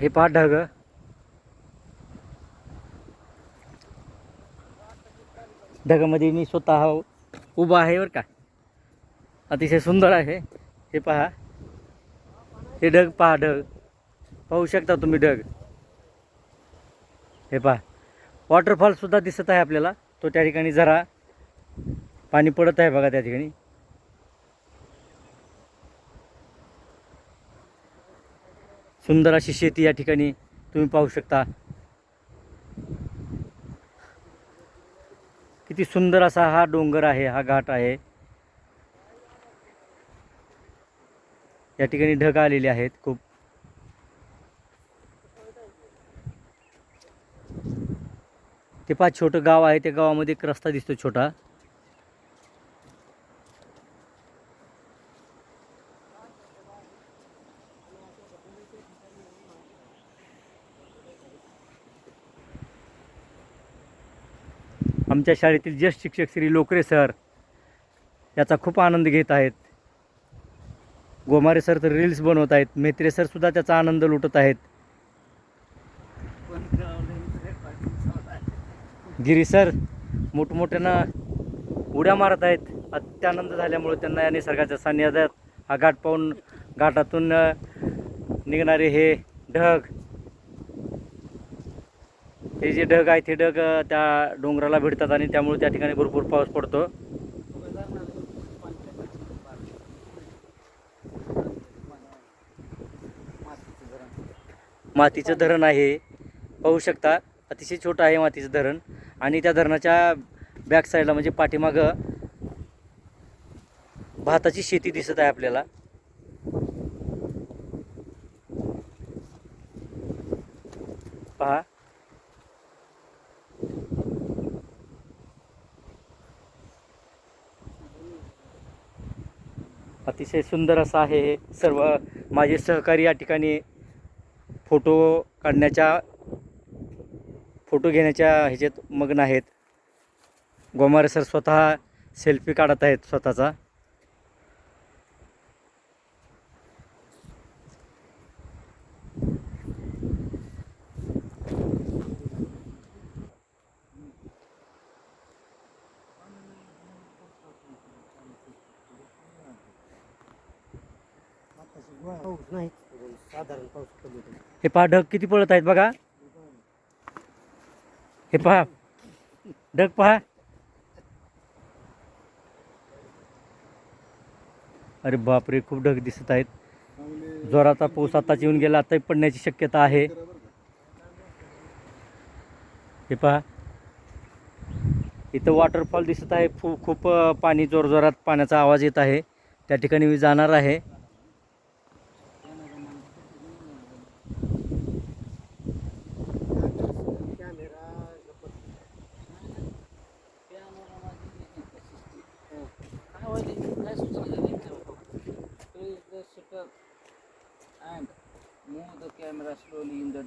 हे पहा ढग. ढगामध्ये मी स्वतः उभा आहे बरं का. अतिशय सुंदर आहे. हे पहा, हे ढग पहा, ढग पाहू शकता तुम्ही ढग. हे पहा, वॉटरफॉल सुद्धा दिसत आहे आपल्याला. तो त्या ठिकाणी जरा पाणी पडत आहे बघा त्या ठिकाणी. सुंदर अशी शेती या ठिकाणी तुम्ही पाहू शकता. किती सुंदर असा हा डोंगर आहे, हा घाट आहे. या ठिकाणी ढग आलेले आहेत खूप. ते पहा, छोटं गाव आहे. त्या गावामध्ये एक रस्ता दिसतो छोटा. आमच्या शाळेतील ज्येष्ठ शिक्षक श्री लोकरे सर याचा खूप आनंद घेत आहेत. गोमारे सर तर रील्स बनवत आहेत. मेत्रे सर सुद्धा त्याचा आनंद लुटत आहेत. गिरी सर मोठमोठ्यानं उड्या मारत आहेत. अत्यानंद झाल्यामुळे त्यांना या निसर्गाच्या सानिध्यात हा घाट पाहून, घाटातून निघणारे हे ढग, हे जे ढग आहेत हे ढग त्या डोंगराला भिडतात आणि त्यामुळे त्या ठिकाणी भरपूर पाऊस पडतो. मातीचं धरण आहे, पाहू शकता. अतिशय छोटं आहे मातीचं धरण. आणि त्या धरणाच्या बॅक साईडला म्हणजे पाठीमागं भाताची शेती दिसत आहे आपल्याला. पहा, अतिशय सुंदर असं आहे हे सर्व. माझे सहकारी या ठिकाणी फोटो घेण्याच्या ह्याच्यात मग्न आहेत. गोमारे सर स्वतः सेल्फी काढत आहेत स्वतःचा. हे पहा, ढग किती पळत आहेत बघा. हे पहा, ढग पहा. अरे बापरे, खूप ढग दिसत आहेत. जोराचा पाऊस आताच येऊन गेला, आताही पडण्याची शक्यता आहे. हे पहा, इथं वॉटरफॉल दिसत आहे. खूप पाणी, जोरजोरात पाण्याचा आवाज येत आहे. त्या ठिकाणी मी जाणार आहे. And move the camera slowly in the